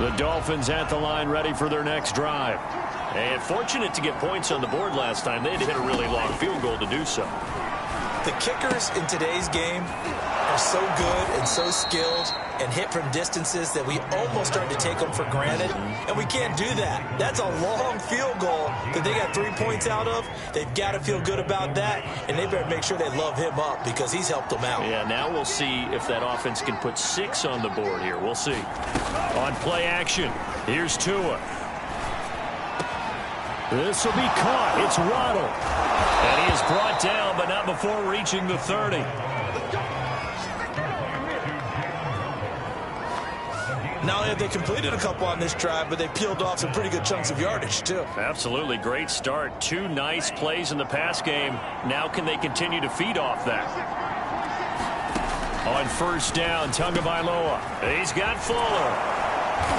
The Dolphins at the line, ready for their next drive. And fortunate to get points on the board last time. They had to hit a really long field goal to do so. The kickers in today's game are so good and so skilled and hit from distances that we almost start to take them for granted. And we can't do that. That's a long field goal that they got 3 points out of. They've got to feel good about that, and they better make sure they love him up because he's helped them out. Yeah, now we'll see if that offense can put 6 on the board here. We'll see. On play action, here's Tua. This will be caught. It's Waddle. And he is brought down, but not before reaching the 30. Not only have they completed a couple on this drive, but they peeled off some pretty good chunks of yardage, too. Absolutely. Great start. 2 nice plays in the pass game. Now can they continue to feed off that? On first down, Tagovailoa. He's got Fuller.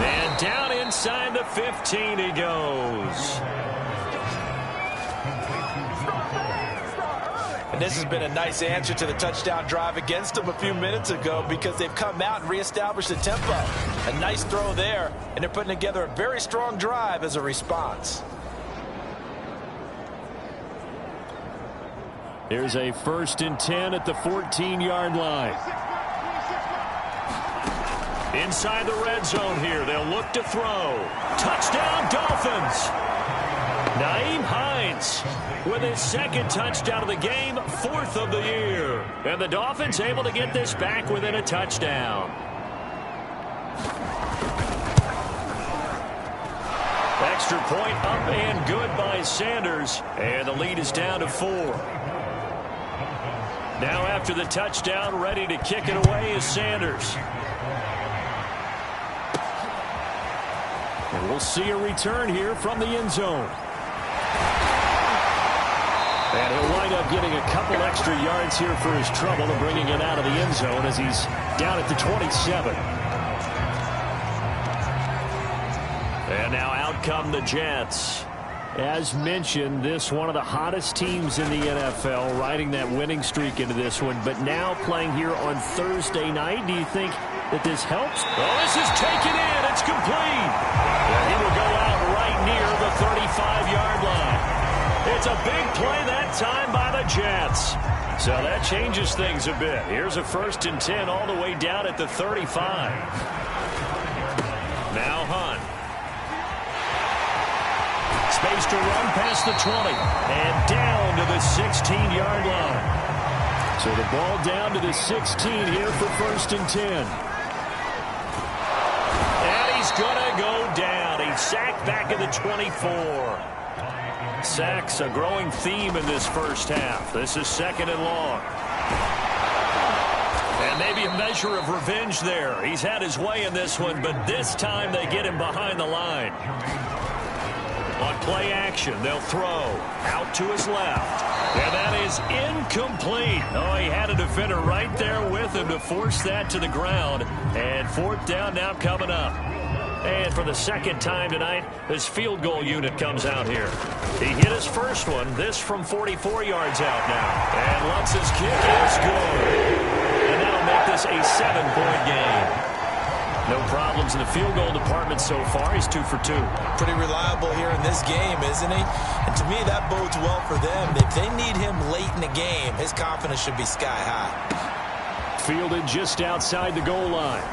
And down inside the 15 he goes. And this has been a nice answer to the touchdown drive against them a few minutes ago because they've come out and reestablished the tempo. A nice throw there, and they're putting together a very strong drive as a response. Here's a 1st and 10 at the 14-yard line. Inside the red zone here, they'll look to throw. Touchdown, Dolphins! Nyheim Hines with his 2nd touchdown of the game, 4th of the year. And the Dolphins able to get this back within a touchdown. Extra point up and good by Sanders. And the lead is down to 4. Now after the touchdown, ready to kick it away is Sanders. And we'll see a return here from the end zone. And he'll wind up getting a couple extra yards here for his trouble and bringing it out of the end zone as he's down at the 27. And now out come the Jets. As mentioned, this one of the hottest teams in the NFL, riding that winning streak into this one, but now playing here on Thursday night. Do you think that this helps? Oh, this is taken in. It's complete. And he will go out right near the 35-yard line. It's a big play that time by the Jets. So that changes things a bit. Here's a 1st and 10 all the way down at the 35. Now Hunt. Space to run past the 20. And down to the 16-yard line. So the ball down to the 16 here for 1st and 10. And he's going to go down. He's sacked back at the 24. Sacks, a growing theme in this first half. This is 2nd and long. And maybe a measure of revenge there. He's had his way in this one, but this time they get him behind the line. On play action, they'll throw out to his left. And that is incomplete. Oh, he had a defender right there with him to force that to the ground. And 4th down now coming up. And for the 2nd time tonight, his field goal unit comes out here. He hit his first one, this from 44 yards out now. And Lutz's kick is good. And that'll make this a 7-point game. No problems in the field goal department so far. He's 2 for 2. Pretty reliable here in this game, isn't he? And to me, that bodes well for them. If they need him late in the game, his confidence should be sky high. Fielded just outside the goal line.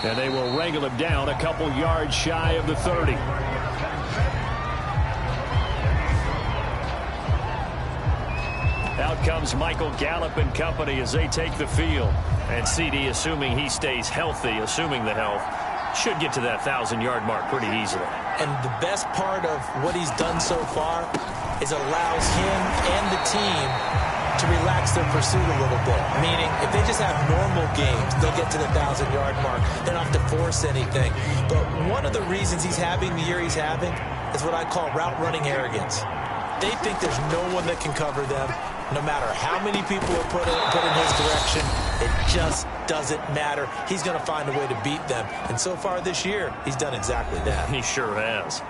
And they will wrangle him down a couple yards shy of the 30. Out comes Michael Gallup and company as they take the field. And CD, assuming he stays healthy, assuming the health, should get to that 1,000-yard mark pretty easily. And the best part of what he's done so far is allows him and the team to relax their pursuit a little bit. Meaning, if they just have normal games, they'll get to the 1,000-yard mark. They don't have to force anything. But one of the reasons he's having the year he's having is what I call route running arrogance. They think there's no one that can cover them. No matter how many people are put in his direction, it just doesn't matter. He's going to find a way to beat them. And so far this year, he's done exactly that. He sure has.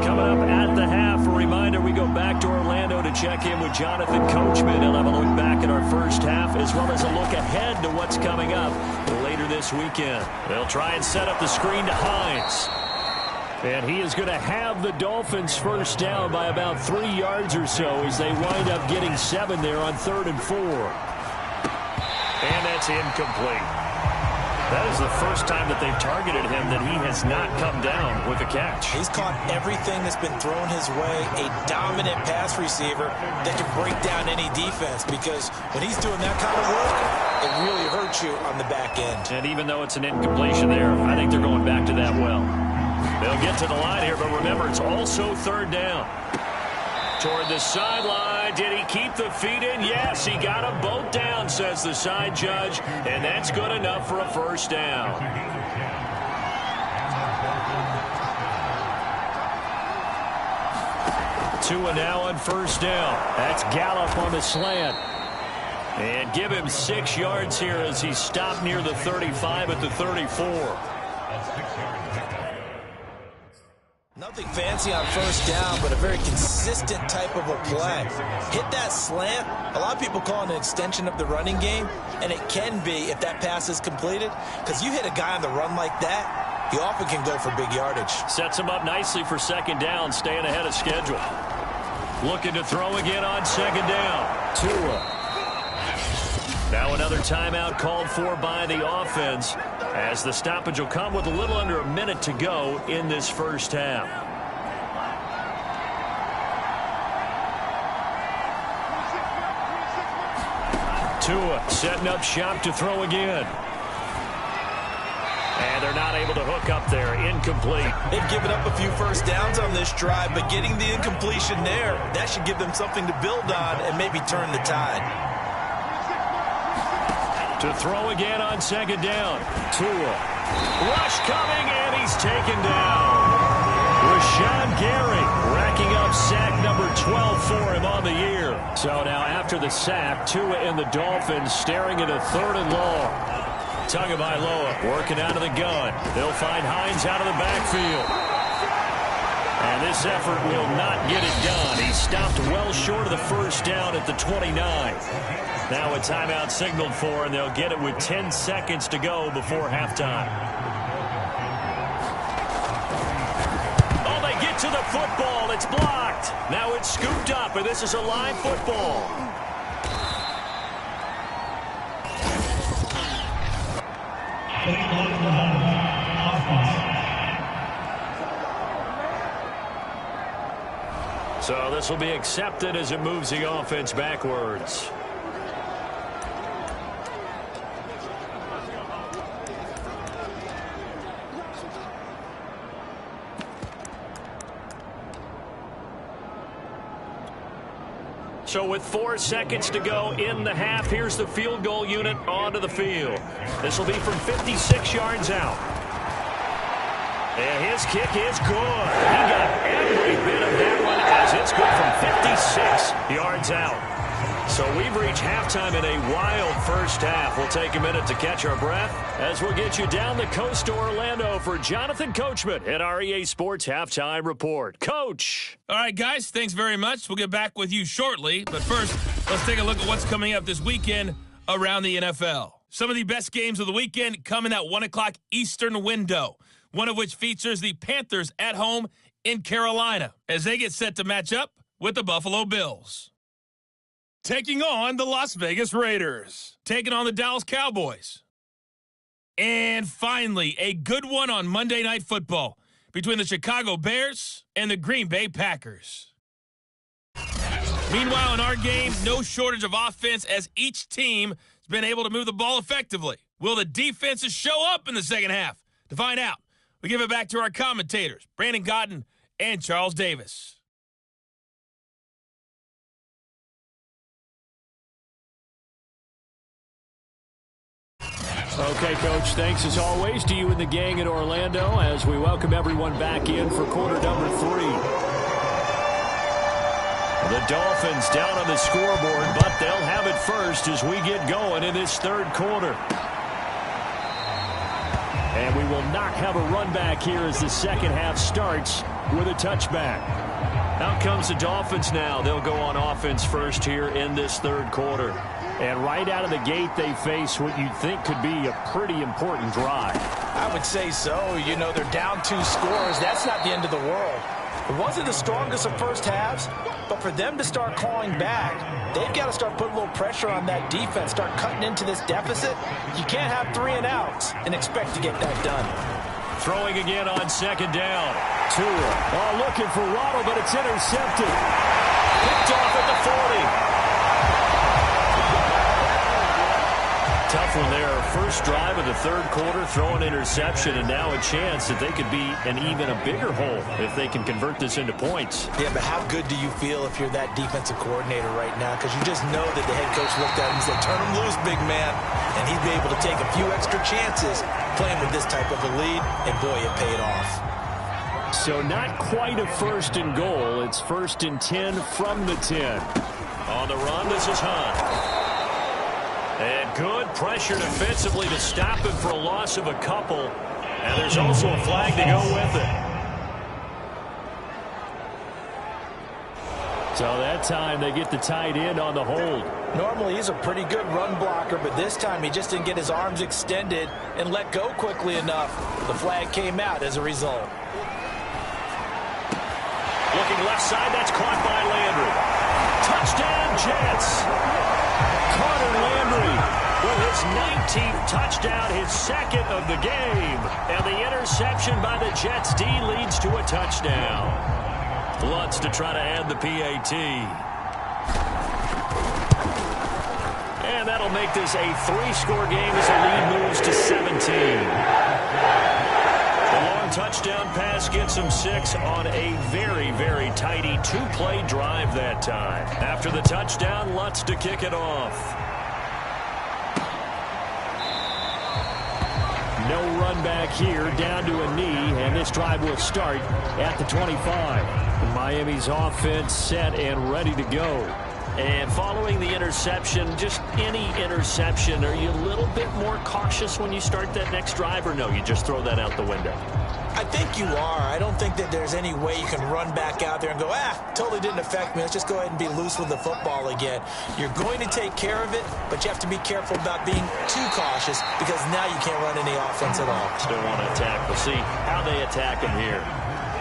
Coming up at the half, a reminder, we go back to Orlando to check in with Jonathan Coachman. He'll have a look back at our first half as well as a look ahead to what's coming up later this this weekend. They'll try and set up the screen to Hines. And he is going to have the Dolphins first down by about 3 yards or so as they wind up getting 7 there on 3rd and 4. And that's incomplete. That is the first time that they've targeted him that he has not come down with a catch. He's caught everything that's been thrown his way. A dominant pass receiver that can break down any defense, because when he's doing that kind of work, it really hurts you on the back end. And even though it's an incompletion there, I think they're going back to that well. They'll get to the line here, but remember, it's also 3rd down. Toward the sideline. Did he keep the feet in? Yes, he got them both down, says the side judge, and that's good enough for a first down. Tua now on first down. That's Gallup on the slant. And give him 6 yards here as he stopped near the 35 at the 34. Nothing fancy on first down, but a very consistent type of a play. Hit that slant. A lot of people call it an extension of the running game, and it can be if that pass is completed, because you hit a guy on the run like that, he often can go for big yardage. Sets him up nicely for 2nd down, staying ahead of schedule. Looking to throw again on 2nd down. Tua. Now another timeout called for by the offense, as the stoppage will come with a little under a minute to go in this first half. Tua setting up shop to throw again. And they're not able to hook up there. Incomplete. They've given up a few first downs on this drive, but getting the incompletion there, that should give them something to build on and maybe turn the tide. To throw again on 2nd down. Tua. Rush coming, and he's taken down. Rashawn Gary racking up sack number 12 for him on the year. So now after the sack, Tua and the Dolphins staring at a 3rd and long. Tagovailoa working out of the gun. They'll find Hines out of the backfield. And this effort will not get it done. He stopped well short of the first down at the 29. Now a timeout signaled for, and they'll get it with 10 seconds to go before halftime. Oh, they get to the football. It's blocked. Now it's scooped up, and this is a live football. So this will be accepted as it moves the offense backwards. So with 4 seconds to go in the half, here's the field goal unit onto the field. This will be from 56 yards out. And his kick is good. He got every bit of that one as it's good from 56 yards out. So we've reached halftime in a wild first half. We'll take a minute to catch our breath as we'll get you down the coast to Orlando for Jonathan Coachman at our EA Sports Halftime Report. Coach. All right, guys, thanks very much. We'll get back with you shortly. But first, let's take a look at what's coming up this weekend around the NFL. Some of the best games of the weekend come in that 1 o'clock Eastern window, one of which features the Panthers at home in Carolina as they get set to match up with the Buffalo Bills. Taking on the Las Vegas Raiders. Taking on the Dallas Cowboys. And finally, a good one on Monday Night Football between the Chicago Bears and the Green Bay Packers. Meanwhile, in our game, no shortage of offense as each team has been able to move the ball effectively. Will the defenses show up in the second half? To find out, we give it back to our commentators, Brandon Godden and Charles Davis. Okay, Coach, thanks as always to you and the gang in Orlando as we welcome everyone back in for quarter number 3. The Dolphins down on the scoreboard, but they'll have it first as we get going in this third quarter. And we will not have a run back here as the second half starts with a touchback. Out comes the Dolphins now. They'll go on offense first here in this third quarter. And right out of the gate, they face what you'd think could be a pretty important drive. I would say so. You know, they're down 2 scores. That's not the end of the world. It wasn't the strongest of first halves, but for them to start clawing back, they've got to start putting a little pressure on that defense, start cutting into this deficit. You can't have 3 and outs and expect to get that done. Throwing again on second down. Tua, looking for Waddle, but it's intercepted. Picked off at the 40. Tough one there. First drive of the third quarter, throw an interception, and now a chance that they could be in even a bigger hole if they can convert this into points. Yeah, but how good do you feel if you're that defensive coordinator right now? Because you just know that the head coach looked at him and said, turn him loose, big man. And he'd be able to take a few extra chances playing with this type of a lead, and boy, it paid off. So not quite a first and goal. It's first and 10 from the 10. On the run, this is Hunt. And good pressure defensively to stop him for a loss of a couple. And there's also a flag to go with it. So that time they get the tight end on the hold. Normally he's a pretty good run blocker, but this time he just didn't get his arms extended and let go quickly enough. The flag came out as a result. Looking left side, that's caught by Landry. Touchdown, Jets. Carter Landry with his 19th touchdown, his second of the game. And the interception by the Jets D leads to a touchdown. Lutz to try to add the PAT. And that'll make this a 3-score game as the lead moves to 17. The long touchdown pass gets him 6 on a very, very tidy 2-play drive that time. After the touchdown, Lutz to kick it off. No run back here, down to a knee, and this drive will start at the 25. Miami's offense set and ready to go. And following the interception, just any interception, are you a little bit more cautious when you start that next drive, or no, you just throw that out the window? I think you are. I don't think that there's any way you can run back out there and go, totally didn't affect me. Let's just go ahead and be loose with the football again. You're going to take care of it, but you have to be careful about being too cautious because now you can't run any offense at all. Still want to attack. We'll see how they attack him here.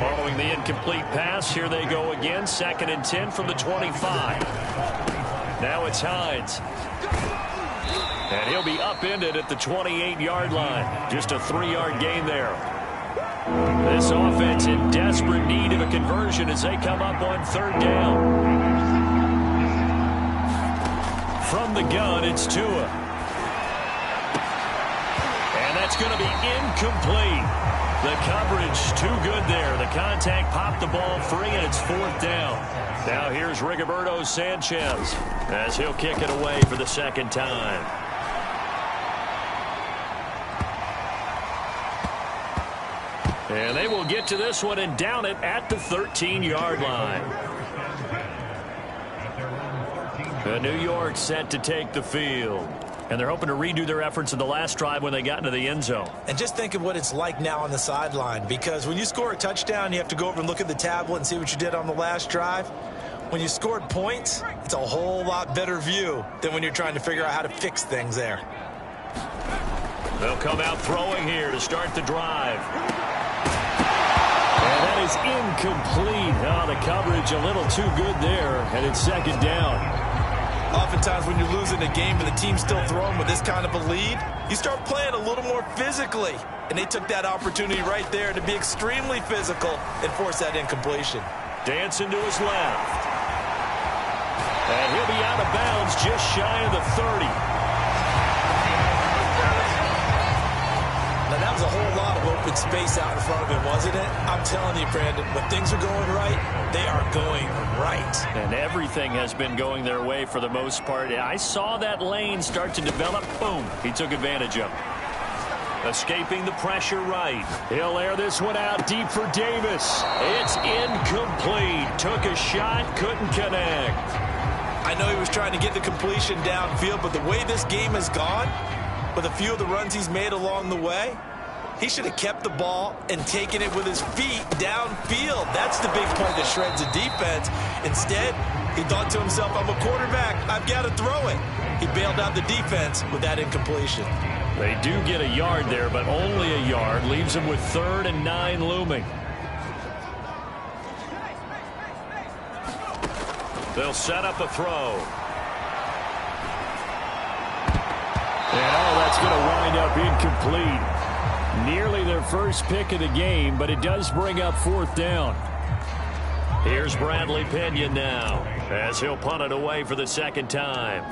Following the incomplete pass, here they go again. 2nd and 10 from the 25. Now it's Hines. And he'll be upended at the 28-yard line. Just a 3-yard gain there. This offense in desperate need of a conversion as they come up on 3rd down. From the gun, it's Tua. And that's going to be incomplete. The coverage too good there. The contact popped the ball free, and it's 4th down. Now here's Rigoberto Sanchez as he'll kick it away for the 2nd time. And they will get to this one and down it at the 13-yard line. The New York set to take the field. And they're hoping to redo their efforts in the last drive when they got into the end zone. And just think of what it's like now on the sideline, because when you score a touchdown, you have to go over and look at the tablet and see what you did on the last drive. When you scored points, it's a whole lot better view than when you're trying to figure out how to fix things there. They'll come out throwing here to start the drive. And that is incomplete. Oh, the coverage a little too good there, and it's 2nd down. Oftentimes when you're losing a game and the team's still throwing with this kind of a lead, you start playing a little more physically. And they took that opportunity right there to be extremely physical and force that incompletion. Dancing to his left. And he'll be out of bounds just shy of the 30. Now, that was a whole lot of open space out in front of him, wasn't it? I'm telling you, Brandon, when things are going right, they are going right. And everything has been going their way for the most part. I saw that lane start to develop. Boom. He took advantage of it. Escaping the pressure right. He'll air this one out deep for Davis. It's incomplete. Took a shot, couldn't connect. I know he was trying to get the completion downfield, but the way this game has gone, with a few of the runs he's made along the way, He should have kept the ball and taken it with his feet downfield. That's the big play that shreds the defense. Instead, he thought to himself, I'm a quarterback. I've got to throw it. He bailed out the defense with that incompletion. They do get a yard there, but only a yard. Leaves them with 3rd and 9 looming. They'll set up a throw. And that's going to wind up incomplete. Nearly their first pick of the game, but it does bring up 4th down. Here's Bradley Pinion now, as he'll punt it away for the 2nd time.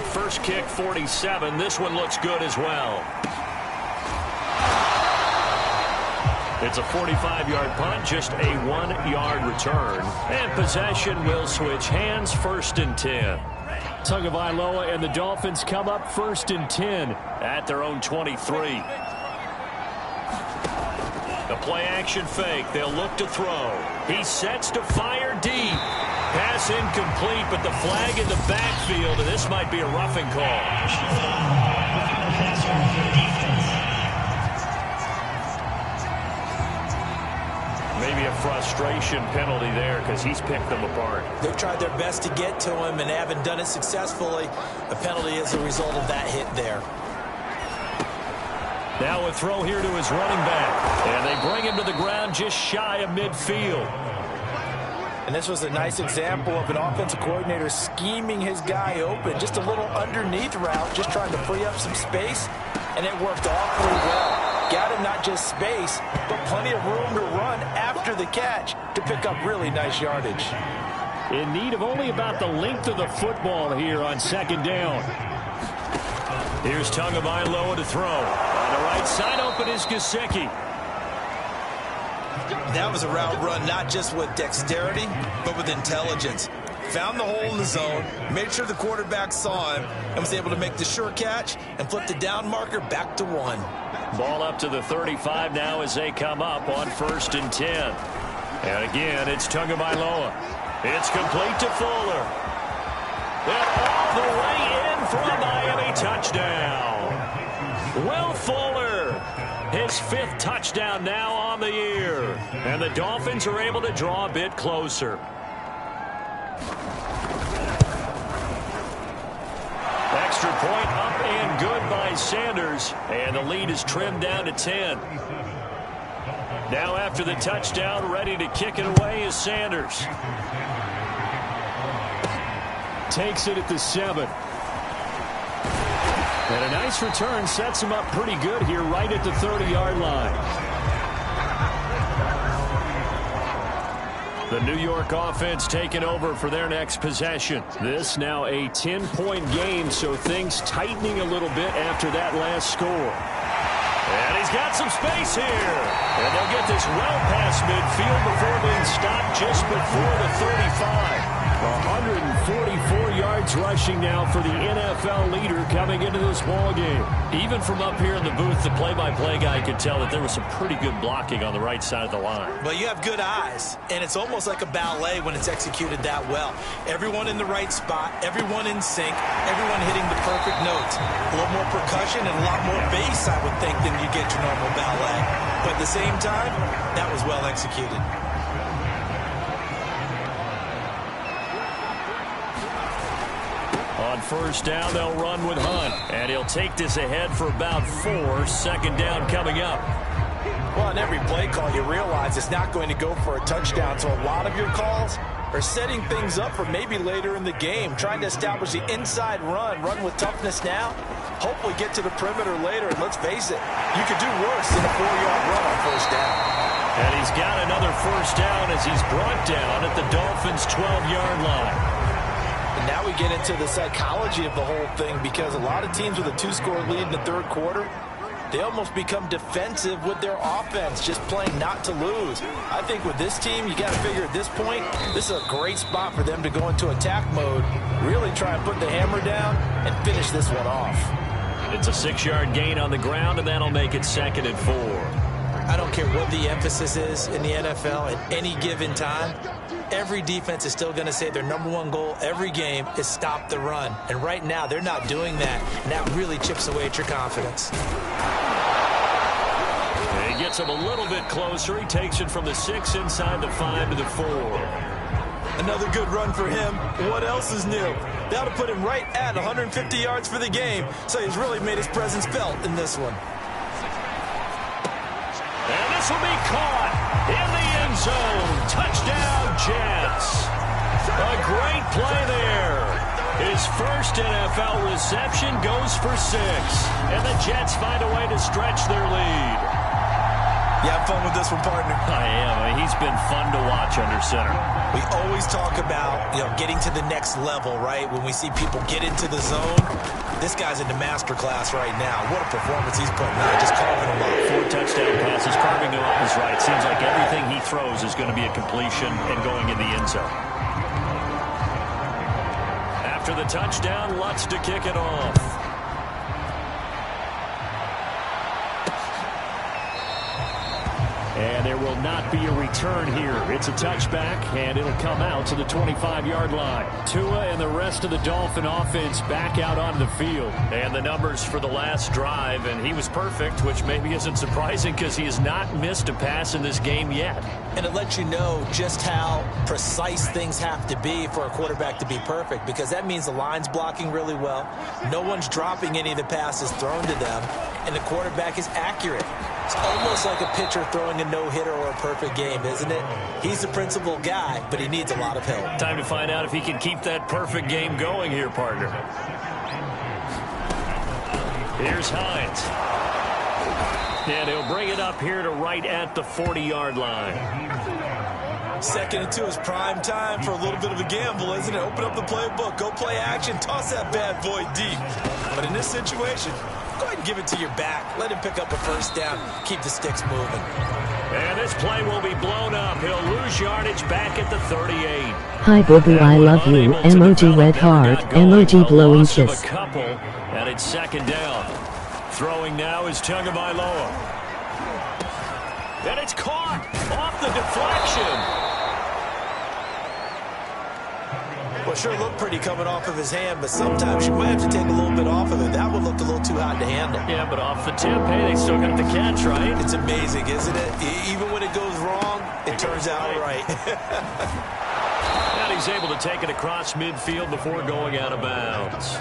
First kick, 47. This one looks good as well. It's a 45-yard punt, just a 1-yard return. And possession will switch hands, 1st and 10. Tagovailoa and the Dolphins come up 1st and 10 at their own 23. The play-action fake. They'll look to throw. He sets to fire deep. Pass incomplete, but the flag in the backfield, and this might be a roughing call. Maybe a frustration penalty there because he's picked them apart. They've tried their best to get to him and haven't done it successfully. A penalty is a result of that hit there. Now a throw here to his running back. And they bring him to the ground just shy of midfield. And this was a nice example of an offensive coordinator scheming his guy open. Just a little underneath route, just trying to free up some space. And it worked awfully well. Got him not just space, but plenty of room to run after the catch to pick up really nice yardage. In need of only about the length of the football here on 2nd down. Here's Tagovailoa to throw. On the right side, open is Gesicki. That was a route run not just with dexterity, but with intelligence. Found the hole in the zone, made sure the quarterback saw him, and was able to make the sure catch and flip the down marker back to 1. Ball up to the 35 now as they come up on 1st and 10. And again, it's Tagovailoa. It's complete to Fuller. And all the way in for a Miami touchdown. Will Fuller, his 5th touchdown now on the year. And the Dolphins are able to draw a bit closer. Extra point up and good by Sanders. And the lead is trimmed down to 10. Now after the touchdown, ready to kick it away is Sanders. Takes it at the 7. And a nice return sets him up pretty good here right at the 30-yard line. The New York offense taking over for their next possession. This now a 10-point game, so things tightening a little bit after that last score. And he's got some space here. And they'll get this well past midfield before being stopped just before the 35. 144 yards rushing now for the NFL leader coming into this ball game. Even from up here in the booth, the play-by-play guy could tell that there was some pretty good blocking on the right side of the line. Well, you have good eyes, and it's almost like a ballet when it's executed that well. Everyone in the right spot, everyone in sync, everyone hitting the perfect notes. A little more percussion and a lot more bass, I would think, than you get your normal ballet. But at the same time, that was well executed. On 1st down, they'll run with Hunt. And he'll take this ahead for about 4. 2nd down coming up. Well, on every play call, you realize it's not going to go for a touchdown. So a lot of your calls are setting things up for maybe later in the game, trying to establish the inside run with toughness now, hopefully get to the perimeter later. And let's face it, you could do worse than a 4-yard run on 1st down. And he's got another 1st down as he's brought down at the Dolphins' 12-yard line. And now we get into the psychology of the whole thing, because a lot of teams with a 2-score lead in the 3rd quarter, they almost become defensive with their offense, just playing not to lose. I think with this team, you got to figure at this point, this is a great spot for them to go into attack mode, really try and put the hammer down and finish this one off. It's a 6-yard gain on the ground, and that'll make it 2nd and 4. I don't care what the emphasis is in the NFL at any given time. Every defense is still going to say their #1 goal every game is stop the run. And right now, they're not doing that, and that really chips away at your confidence. He gets him a little bit closer. He takes it from the 6 inside the 5 to the 4. Another good run for him. What else is new? That'll put him right at 150 yards for the game, so he's really made his presence felt in this one. And this will be caught in the end zone. Touchdown, Jets. A great play there. His first NFL reception goes for 6. And the Jets find a way to stretch their lead. You have fun with this one, partner? I am. He's been fun to watch under center. We always talk about, getting to the next level, right? When we see people get into the zone, this guy's in the master class right now. What a performance he's putting on, just carving them up. 4 touchdown passes, carving them up is right. Seems like everything he throws is going to be a completion and going in the end zone. After the touchdown, Lutz to kick it off. And there will not be a return here. It's a touchback, and it'll come out to the 25-yard line. Tua and the rest of the Dolphin offense back out onto the field. And the numbers for the last drive, and he was perfect, which maybe isn't surprising because he has not missed a pass in this game yet. And it lets you know just how precise things have to be for a quarterback to be perfect, because that means the line's blocking really well. No one's dropping any of the passes thrown to them, and the quarterback is accurate. It's almost like a pitcher throwing a no-hitter or a perfect game, isn't it? He's the principal guy, but he needs a lot of help. Time to find out if he can keep that perfect game going here, partner. Here's Hines. And he'll bring it up here to right at the 40-yard line. 2nd and 2 is prime time for a little bit of a gamble, isn't it? Open up the playbook, go play action, toss that bad boy deep. But in this situation, go ahead and give it to your back. Let him pick up a first down. Keep the sticks moving. And this play will be blown up. He'll lose yardage back at the 38. Hi Boo I love you. Emoji red heart. Emoji blowing kiss. A couple, and it's 2nd down. Throwing now is Tagovailoa. And it's caught off the deflection. Well, sure looked pretty coming off of his hand, but sometimes you might have to take a little bit off of it. That one looked a little too hot to handle. Yeah, but off the tip, hey, they still got the catch, right? It's amazing, isn't it? Even when it goes wrong, it turns out right. And he's able to take it across midfield before going out of bounds.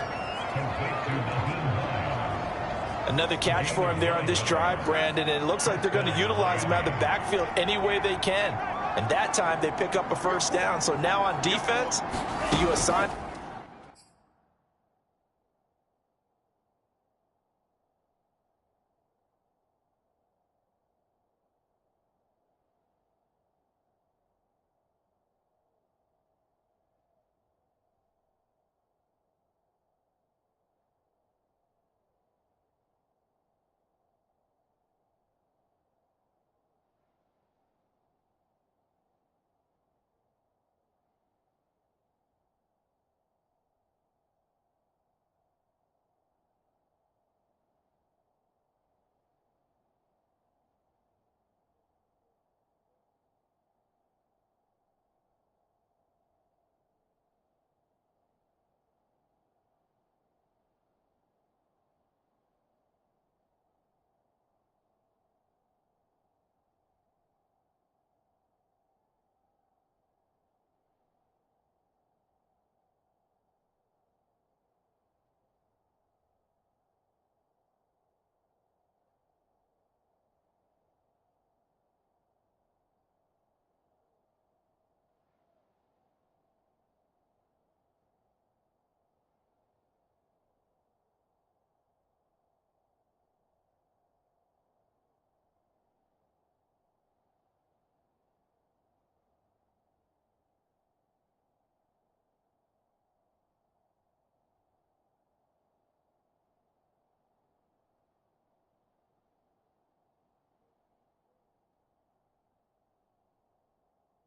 Another catch for him there on this drive, Brandon, and it looks like they're going to utilize him out of the backfield any way they can. And that time they pick up a first down. So now on defense, you assign...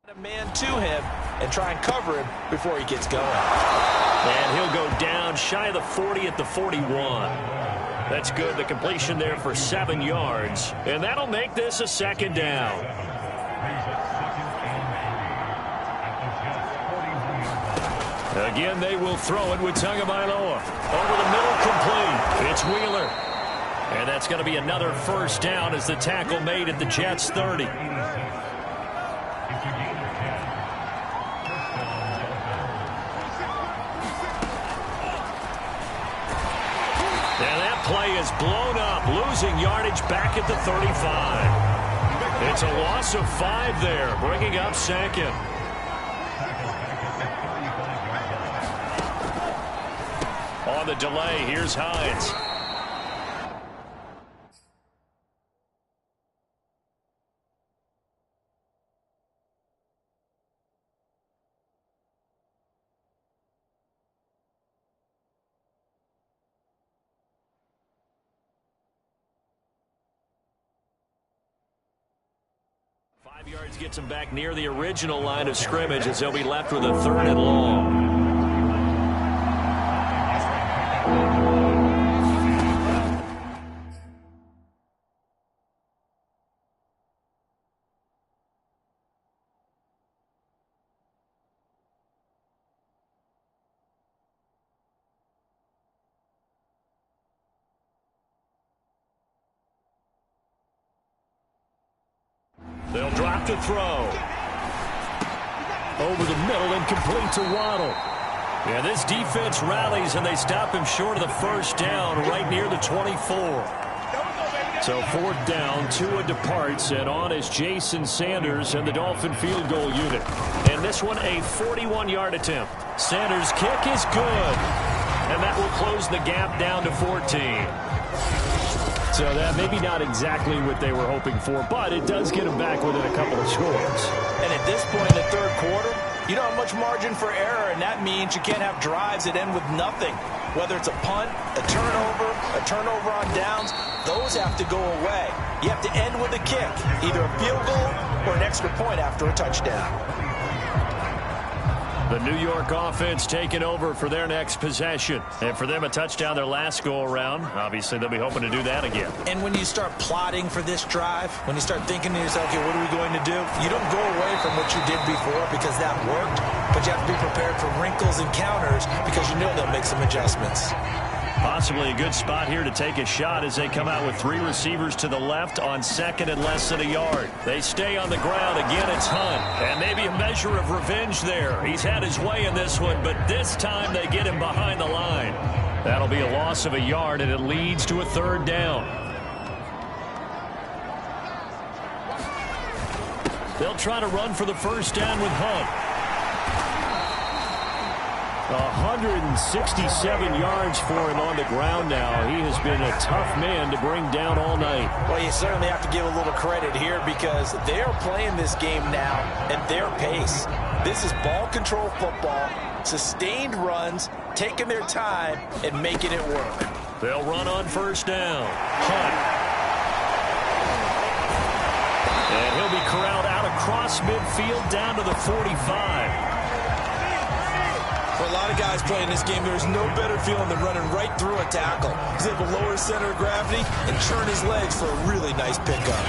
a man to him and try and cover him before he gets going. And he'll go down shy of the 40 at the 41. That's good. The completion there for 7 yards. And that'll make this a second down. Again, they will throw it with Tagovailoa. Over the middle, complete. It's Wheeler. And that's going to be another first down as the tackle made at the Jets' 30. Play is blown up, losing yardage back at the 35. It's a loss of 5 there, bringing up second. On the delay, here's Hines. Yards gets him back near the original line of scrimmage as they'll be left with a 3rd and long. They'll drop to throw. Over the middle and complete to Waddle. Yeah, this defense rallies and they stop him short of the first down right near the 24. So 4th down, Tua departs, and on is Jason Sanders and the Dolphin field goal unit. And this one a 41-yard attempt. Sanders' kick is good. And that will close the gap down to 14. So that maybe not exactly what they were hoping for, but it does get them back within a couple of scores. And at this point in the 3rd quarter, you don't have much margin for error, and that means you can't have drives that end with nothing. Whether it's a punt, a turnover on downs, those have to go away. You have to end with a kick, either a field goal or an extra point after a touchdown. The New York offense taking over for their next possession. And for them, a touchdown their last go-around. Obviously, they'll be hoping to do that again. And when you start plotting for this drive, when you start thinking to yourself, okay, what are we going to do? You don't go away from what you did before because that worked, but you have to be prepared for wrinkles and counters because you know they'll make some adjustments. Possibly a good spot here to take a shot as they come out with 3 receivers to the left on 2nd and less than a yard. They stay on the ground. Again, it's Hunt. And maybe a measure of revenge there. He's had his way in this one, but this time they get him behind the line. That'll be a loss of a yard, and it leads to a 3rd down. They'll try to run for the first down with Hunt. 167 yards for him on the ground now. He has been a tough man to bring down all night. Well, you certainly have to give a little credit here because they are playing this game now at their pace. This is ball control football, sustained runs, taking their time and making it work. They'll run on first down. Hunt. And he'll be corralled out across midfield down to the 45. For a lot of guys playing this game, there's no better feeling than running right through a tackle. He's able to lower his center of gravity and churn his legs for a really nice pickup.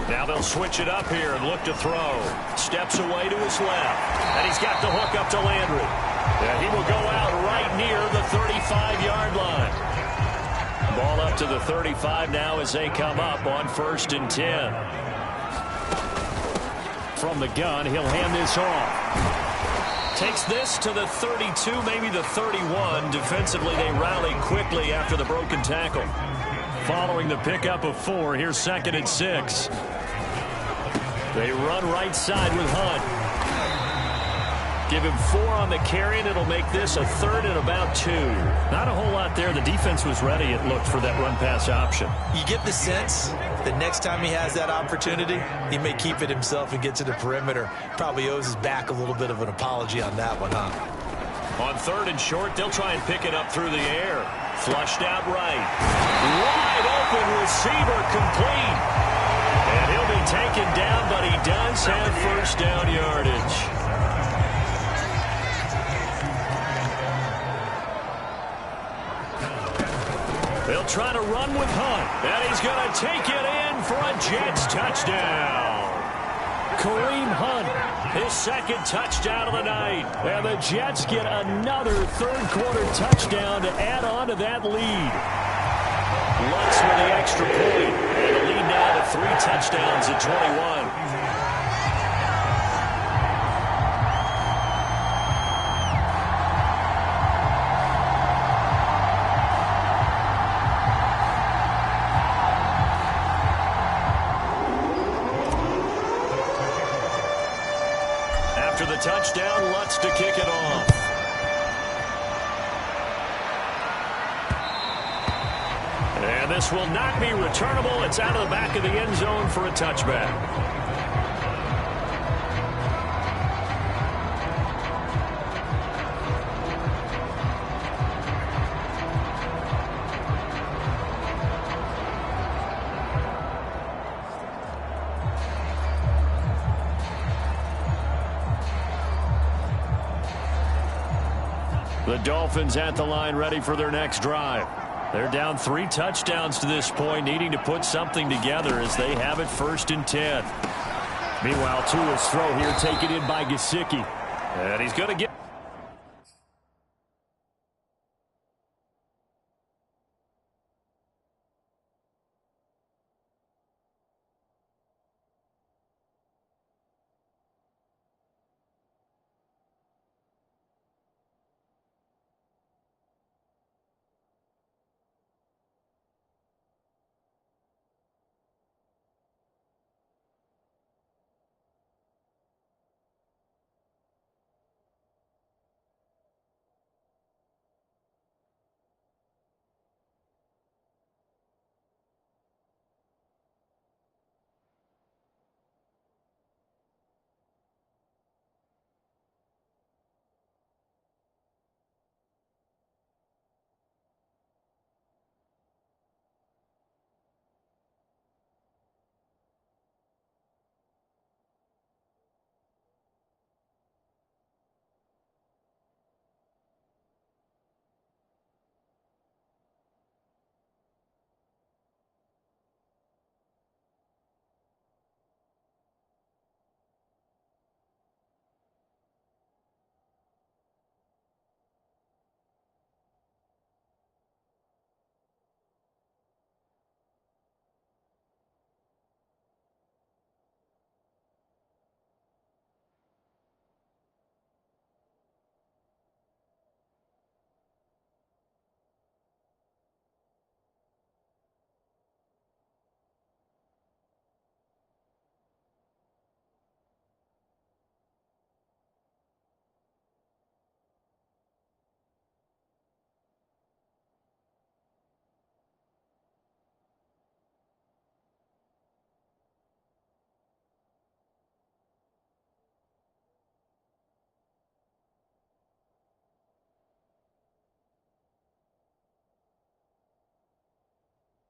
Now they'll switch it up here and look to throw. Steps away to his left. And he's got the hook up to Landry. And he will go out right near the 35-yard line. Ball up to the 35 now as they come up on 1st and 10. From the gun, he'll hand this off. Takes this to the 32, maybe the 31. Defensively, they rally quickly after the broken tackle. Following the pickup of 4, here's 2nd and 6. They run right side with Hunt. Give him 4 on the carry, and it'll make this a 3rd and about 2. Not a whole lot there. The defense was ready, it looked, for that run-pass option. You get the sense that next time he has that opportunity, he may keep it himself and get to the perimeter. Probably owes his back a little bit of an apology on that one, huh? On 3rd and short, they'll try and pick it up through the air. Flushed out right. Wide open receiver, complete. And he'll be taken down, but he does have first down yardage. They'll try to run with Hunt, and he's going to take it in for a Jets touchdown. Kareem Hunt, his 2nd touchdown of the night. And the Jets get another 3rd-quarter touchdown to add on to that lead. Lutz with the extra point, and the lead now to 3 touchdowns at 21. After the touchdown, Lutz to kick it off. And this will not be returnable. It's out of the back of the end zone for a touchback. The Dolphins at the line, ready for their next drive. They're down 3 touchdowns to this point, needing to put something together as they have it 1st and 10. Meanwhile, Tua's throw here taken in by Gesicki. And he's going to get...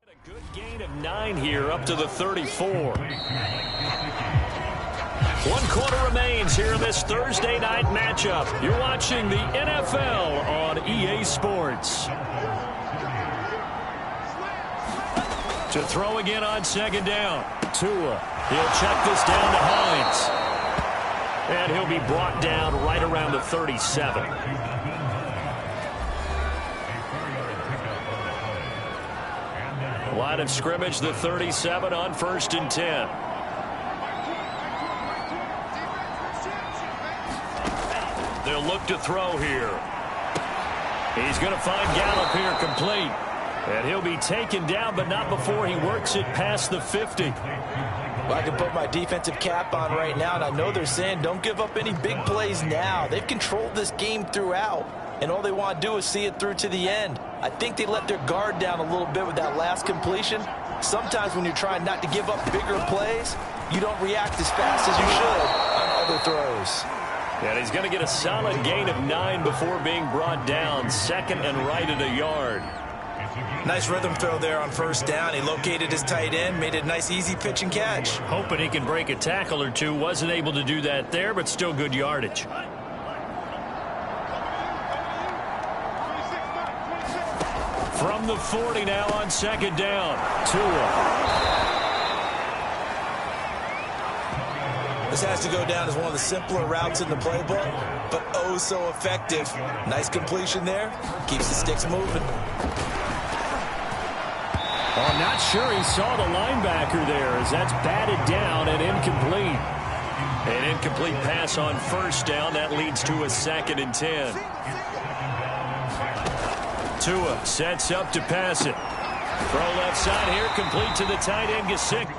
A good gain of 9 here, up to the 34. 1 quarter remains here in this Thursday night matchup. You're watching the NFL on EA Sports. To throw again on 2nd down. Tua. He'll check this down to Hines. And he'll be brought down right around the 37. Line of scrimmage, the 37 on 1st and 10. They'll look to throw here. He's going to find Gallup here complete. And he'll be taken down, but not before he works it past the 50. Well, I can put my defensive cap on right now, and I know they're saying don't give up any big plays now. They've controlled this game throughout, and all they want to do is see it through to the end. I think they let their guard down a little bit with that last completion. Sometimes when you're trying not to give up bigger plays, you don't react as fast as you should on other throws. And he's going to get a solid gain of 9 before being brought down. Second and right at a yard. Nice rhythm throw there on first down. He located his tight end, made it a nice easy pitch and catch. Hoping he can break a tackle or two. Wasn't able to do that there, but still good yardage. From the 40 now on second down. Tua. This has to go down as one of the simpler routes in the playbook, but oh so effective. Nice completion there. Keeps the sticks moving. Well, I'm not sure he saw the linebacker there as that's batted down and incomplete. An incomplete pass on first down. That leads to a 2nd and 10. Tua sets up to pass it. Throw left side here, complete to the tight end, Gesicki.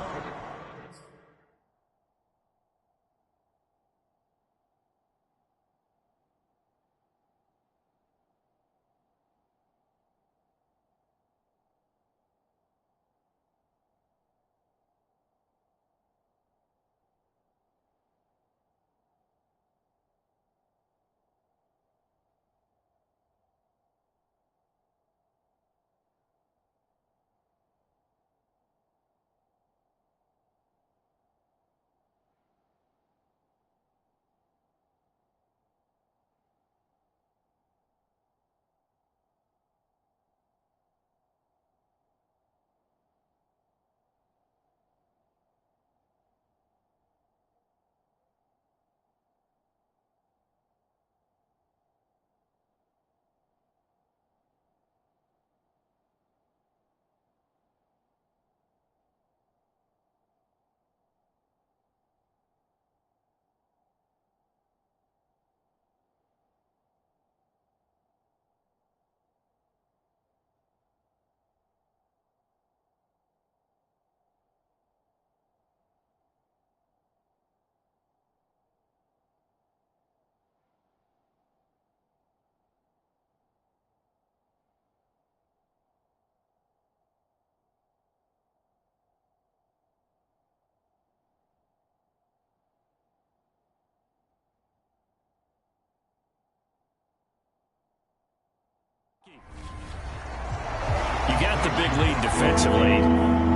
You got the big lead defensively.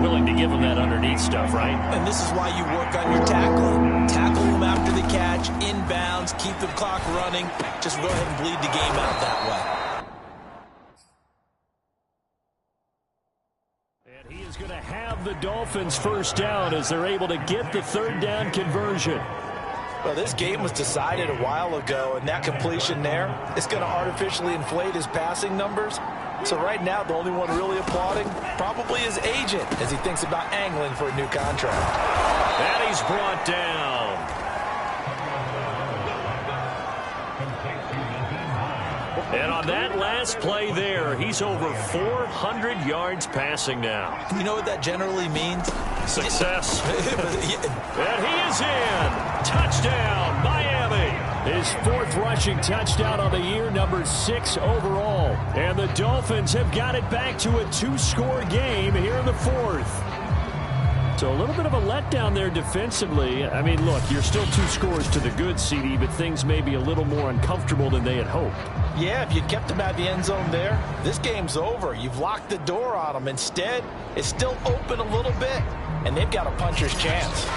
Willing to give them that underneath stuff, right? And this is why you work on your tackling. Tackle them after the catch, inbounds, keep the clock running. Just go ahead and bleed the game out that way. And he is going to have the Dolphins first down as they're able to get the 3rd down conversion. Well, this game was decided a while ago, and that completion there is going to artificially inflate his passing numbers. So right now, the only one really applauding probably his agent as he thinks about angling for a new contract. And he's brought down. And on that last play there, he's over 400 yards passing now. You know what that generally means? Success. And he is in. Touchdown, Miami. His 4th rushing touchdown on the year, number 6 overall. And the Dolphins have got it back to a 2-score game here in the 4th. So a little bit of a letdown there defensively. I mean, look, you're still 2 scores to the good, CD, but things may be a little more uncomfortable than they had hoped. Yeah, if you kept them at the end zone there, this game's over. You've locked the door on them. Instead, it's still open a little bit, and they've got a puncher's chance.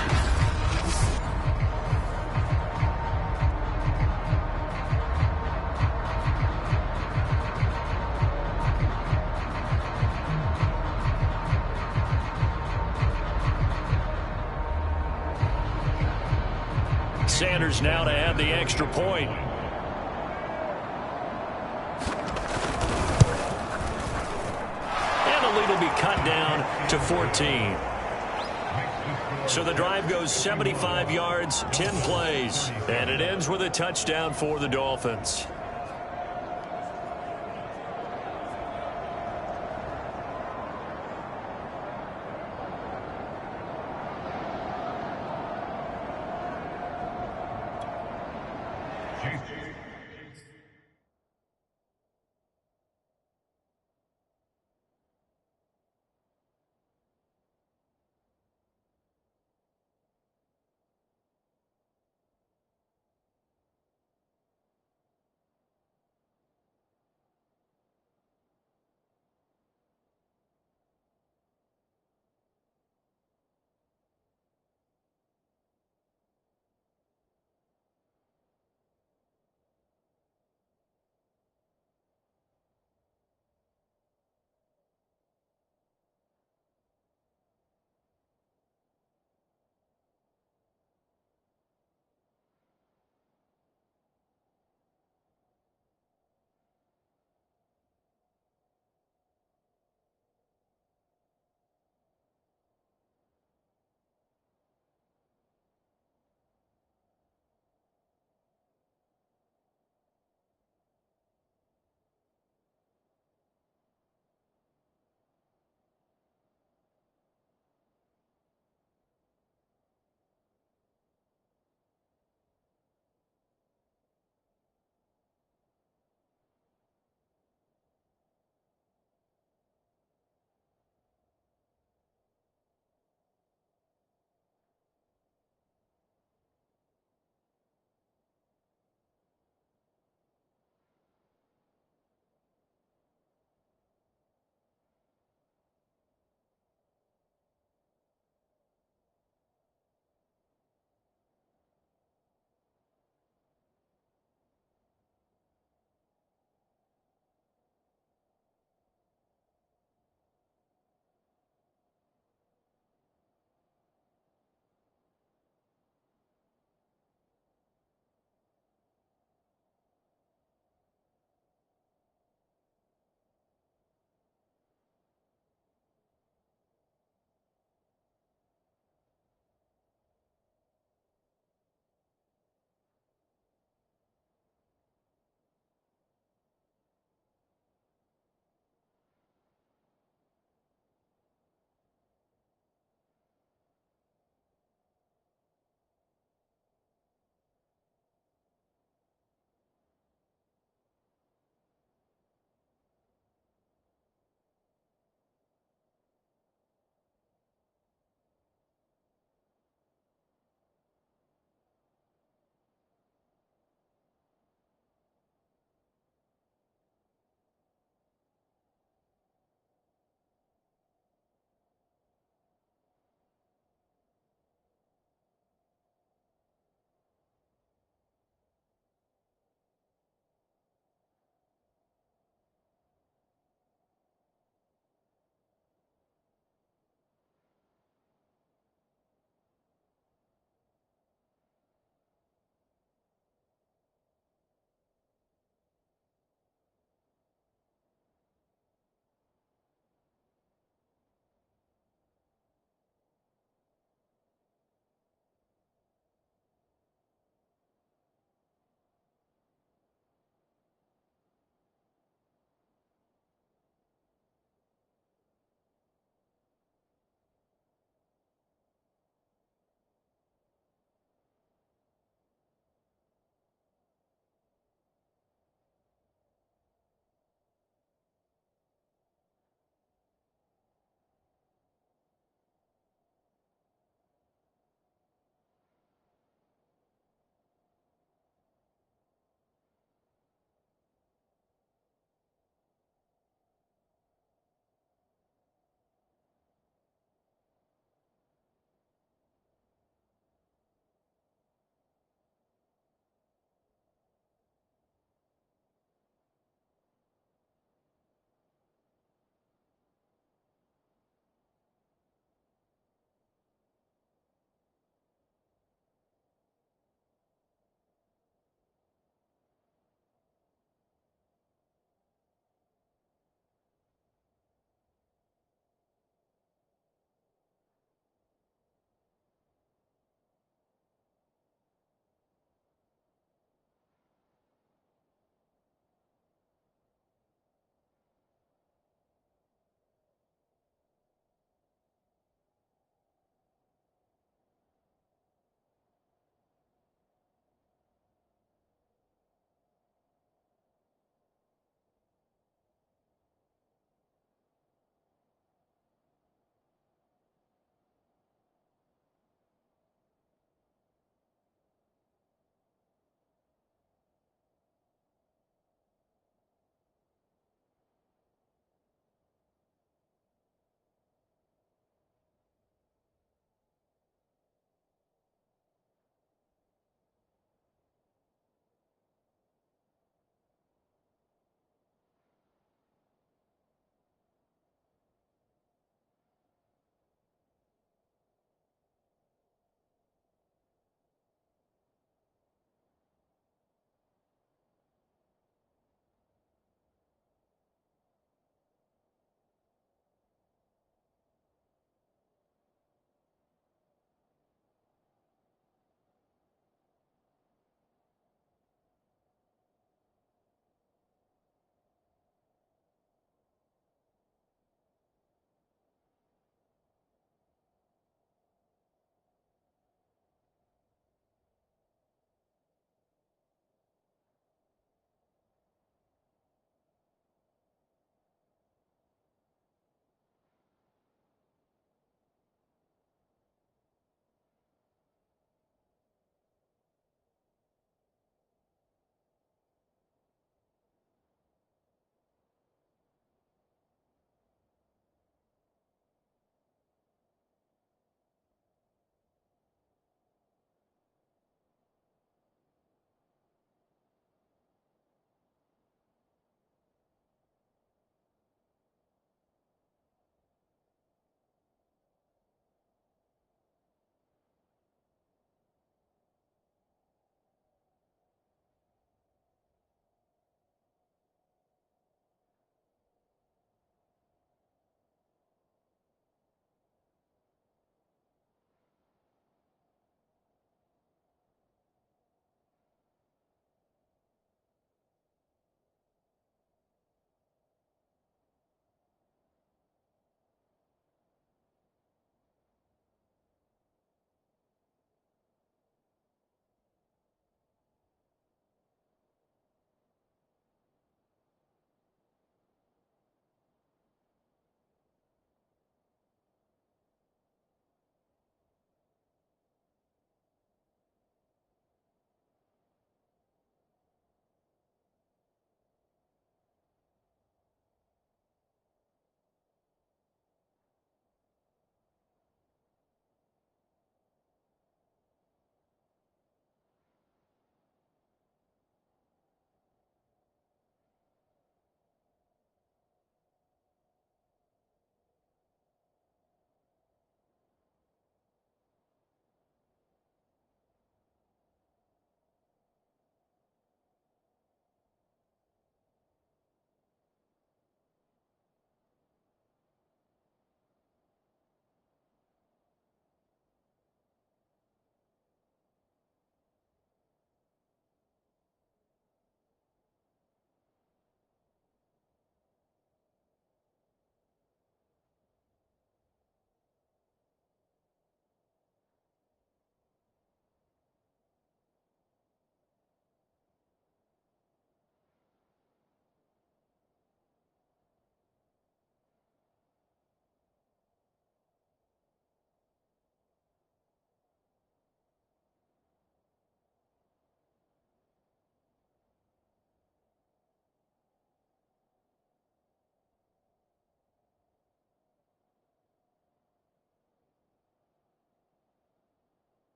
Sanders now to add the extra point. And the lead will be cut down to 14. So the drive goes 75 yards, 10 plays, and it ends with a touchdown for the Dolphins.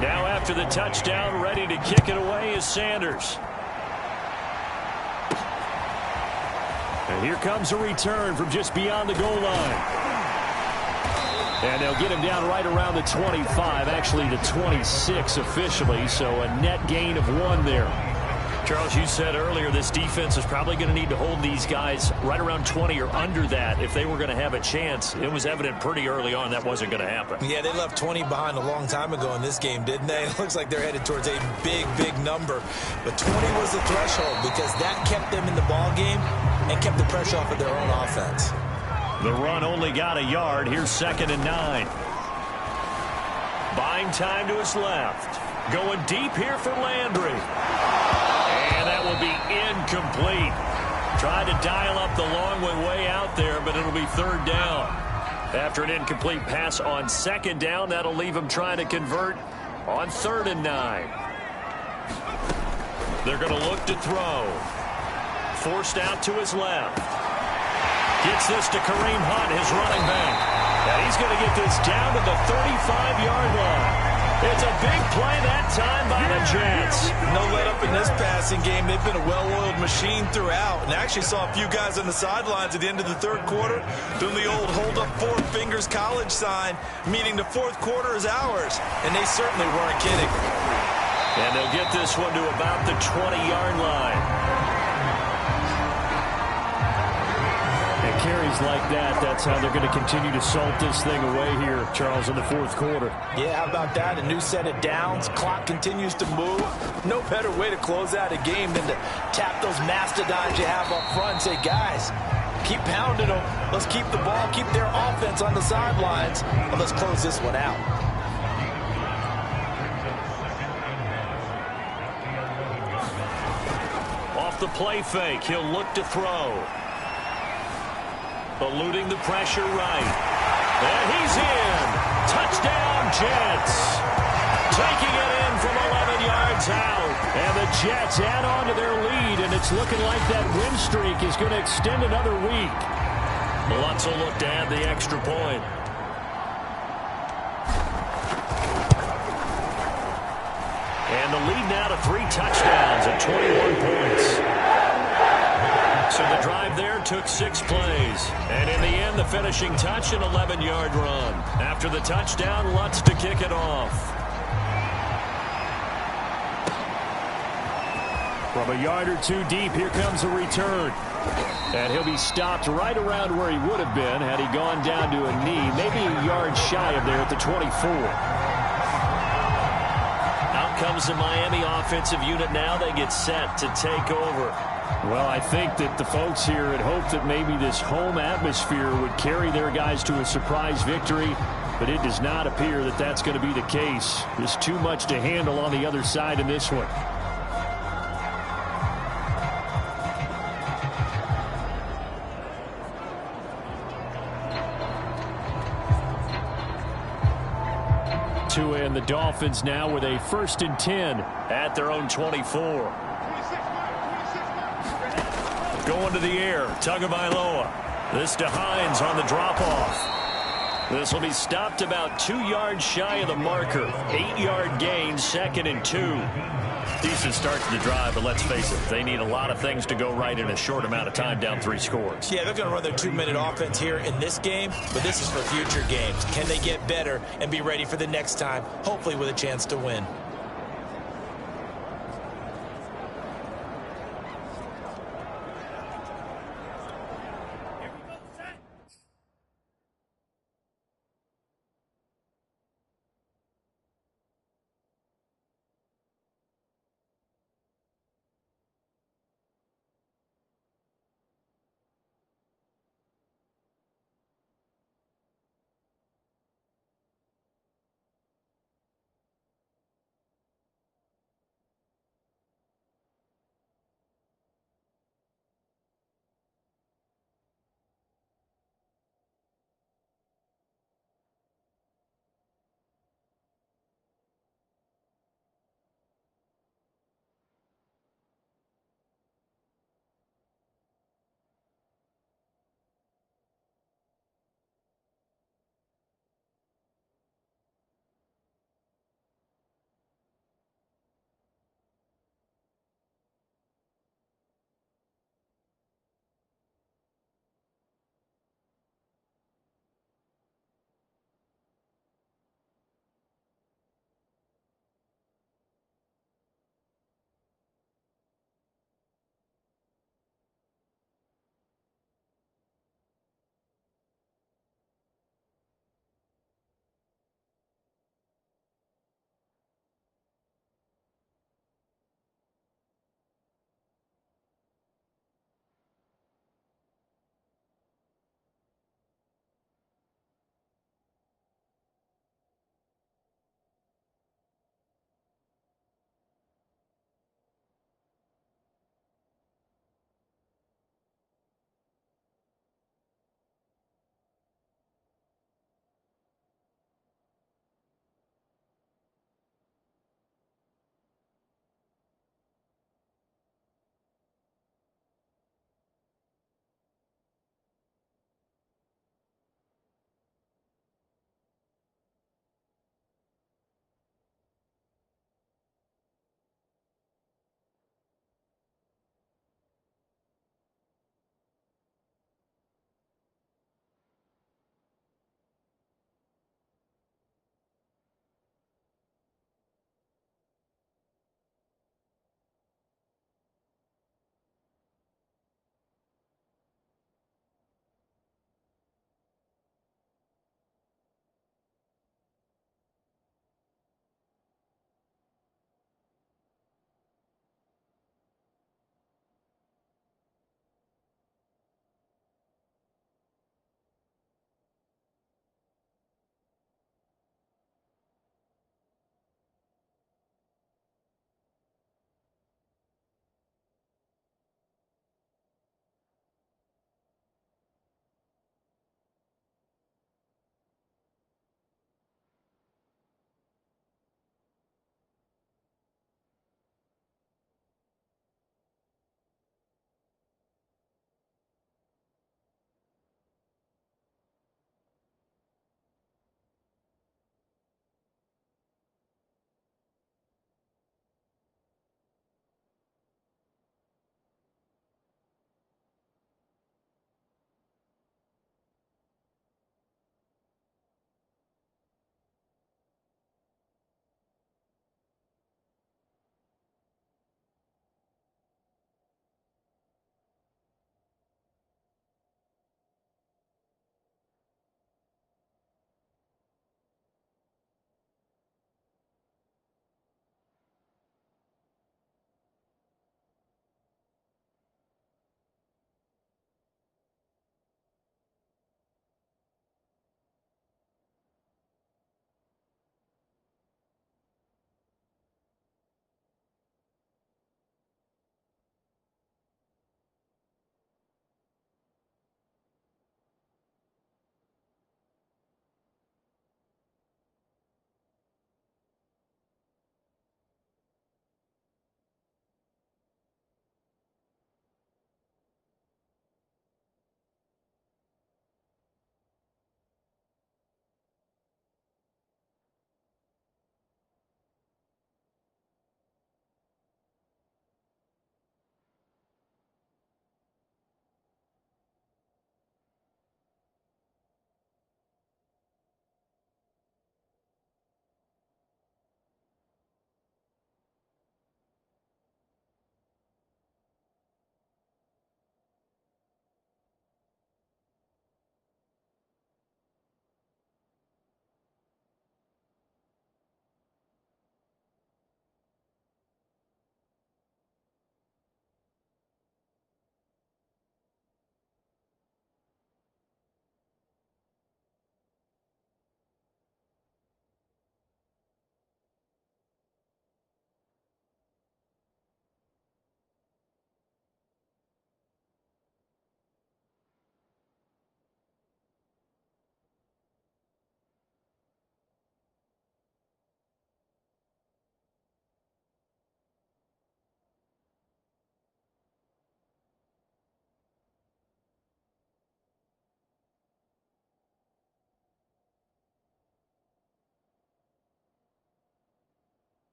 Now after the touchdown, ready to kick it away is Sanders. And here comes a return from just beyond the goal line. And they'll get him down right around the 25, actually the 26 officially, so a net gain of 1 there. Charles, you said earlier this defense is probably going to need to hold these guys right around 20 or under that if they were going to have a chance. It was evident pretty early on that wasn't going to happen. Yeah, they left 20 behind a long time ago in this game, didn't they? It looks like they're headed towards a big, big number. But 20 was the threshold because that kept them in the ball game and kept the pressure off of their own offense. The run only got a yard. Here's 2nd and 9. Buying time to his left. Going deep here for Landry. And that will be incomplete. Tried to dial up the long way out there, but it'll be 3rd down. After an incomplete pass on 2nd down, that'll leave him trying to convert on 3rd and 9. They're going to look to throw. Forced out to his left. Gets this to Kareem Hunt, his running back. And he's going to get this down to the 35-yard line. It's a big play that time by the Jets. No let up in this passing game. They've been a well-oiled machine throughout. And I actually saw a few guys on the sidelines at the end of the 3rd quarter doing the old hold up 4 fingers college sign, meaning the 4th quarter is ours. And they certainly weren't kidding. And they'll get this one to about the 20-yard line. Carries like that, that's how they're going to continue to salt this thing away here, Charles, in the 4th quarter. Yeah, how about that? A new set of downs. Clock continues to move. No better way to close out a game than to tap those mastodons you have up front and say, guys, keep pounding them. Let's keep the ball, keep their offense on the sidelines, and let's close this one out. Off the play fake, he'll look to throw. Eluding the pressure right. And he's in. Touchdown, Jets. Taking it in from 11 yards out. And the Jets add on to their lead, and it's looking like that win streak is going to extend another week. Lutz will look to add the extra point. And the lead now to 3 touchdowns at 21 points. So the drive there took 6 plays. And in the end, the finishing touch, an 11-yard run. After the touchdown, Lutz to kick it off. From a yard or 2 deep, here comes a return. And he'll be stopped right around where he would have been had he gone down to a knee, maybe a yard shy of there at the 24. Out comes the Miami offensive unit now. They get set to take over. Well, I think that the folks here had hoped that maybe this home atmosphere would carry their guys to a surprise victory, but it does not appear that that's going to be the case. There's too much to handle on the other side in this one. And the Dolphins now with a 1st and 10 at their own 24. Going to the air, Tagovailoa. This to Hines on the drop-off. This will be stopped about 2 yards shy of the marker. 8-yard gain, 2nd and 2. Decent start to the drive, but let's face it, they need a lot of things to go right in a short amount of time down 3 scores. Yeah, they're going to run their 2-minute offense here in this game, but this is for future games. Can they get better and be ready for the next time, hopefully with a chance to win?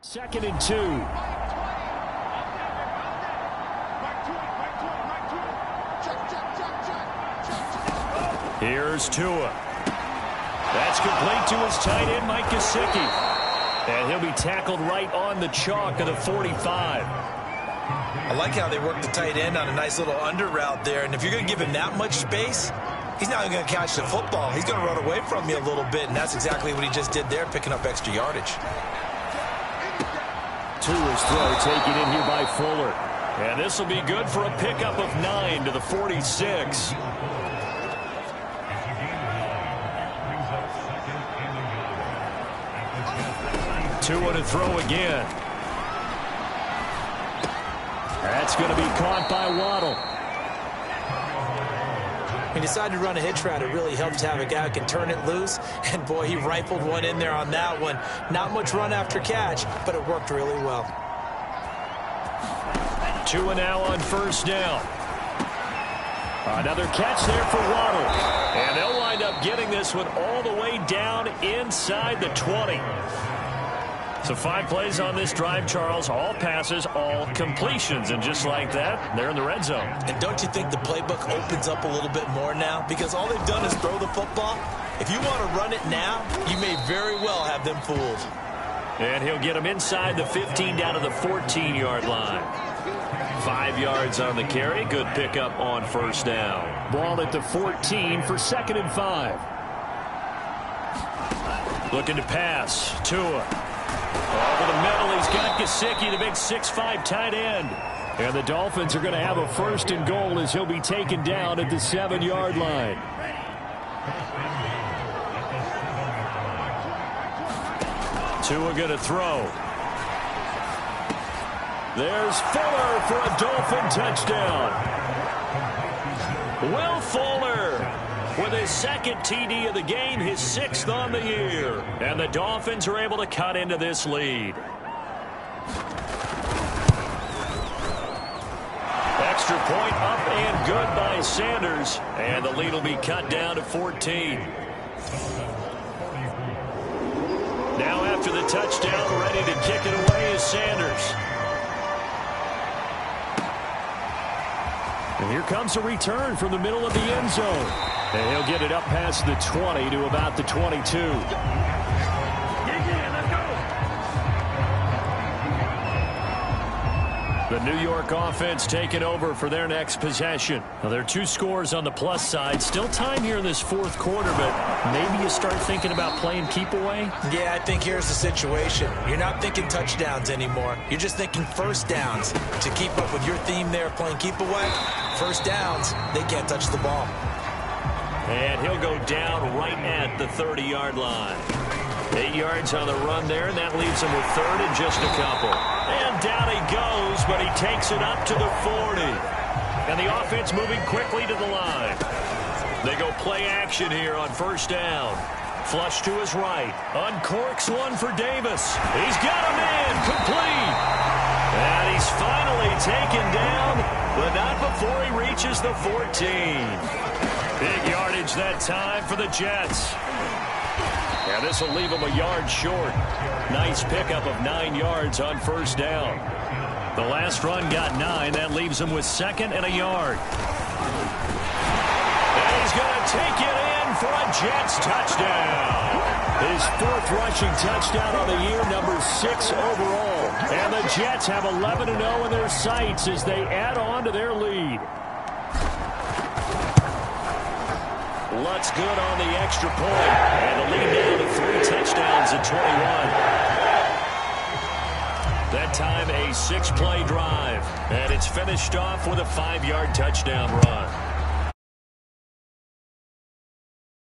2nd and 2. Here's Tua. That's complete to his tight end, Mike Gesicki. And he'll be tackled right on the chalk of the 45. I like how they work the tight end on a nice little under route there. And if you're going to give him that much space, he's not going to catch the football. He's going to run away from you a little bit, and that's exactly what he just did there, picking up extra yardage. Tua's throw taken in here by Fuller. And this will be good for a pickup of 9 to the 46. Tua to throw again. That's going to be caught by Waddle. He decided to run a hitch route. It really helps to have a guy who can turn it loose. And, boy, he rifled one in there on that one. Not much run after catch, but it worked really well. Tua now on 1st down. Another catch there for Waddle. And they'll wind up getting this one all the way down inside the 20. So 5 plays on this drive, Charles. All passes, all completions. And just like that, they're in the red zone. And don't you think the playbook opens up a little bit more now? Because all they've done is throw the football. If you want to run it now, you may very well have them fooled. And he'll get them inside the 15 down to the 14-yard line. 5 yards on the carry. Good pickup on 1st down. Ball at the 14 for 2nd and 5. Looking to pass. Tua. Over the middle, he's got Gesicki, the big 6'5" tight end. And the Dolphins are going to have a 1st and goal as he'll be taken down at the 7-yard line. Tua going to throw. There's Fuller for a Dolphin touchdown. Will Fuller with his 2nd TD of the game, his 6th on the year. And the Dolphins are able to cut into this lead. Extra point up and good by Sanders. And the lead will be cut down to 14. Now after the touchdown, ready to kick it away is Sanders. And here comes a return from the middle of the end zone. And he'll get it up past the 20 to about the 22. The New York offense taking over for their next possession. Now, there are 2 scores on the plus side. Still time here in this 4th quarter, but maybe you start thinking about playing keep away? Yeah, I think here's the situation. You're not thinking touchdowns anymore. You're just thinking 1st downs. To keep up with your theme there, playing keep away, 1st downs, they can't touch the ball. And he'll go down right at the 30-yard line. 8 yards on the run there, and that leaves him with 3rd and just a couple. And down he goes, but he takes it up to the 40. And the offense moving quickly to the line. They go play action here on 1st down. Flush to his right. Uncorks one for Davis. He's got him in. Complete. And he's finally taken down, but not before he reaches the 14. Big yardage that time for the Jets. And this will leave him a yard short. Nice pickup of 9 yards on 1st down. The last run got 9. That leaves him with 2nd and a yard. And he's going to take it in for a Jets touchdown. His 4th rushing touchdown on the year, number 6 overall. And the Jets have 11-0 in their sights as they add on to their lead. Lutz good on the extra point. And the lead down to 3 touchdowns at 21. That time a 6-play drive. And it's finished off with a 5-yard touchdown run.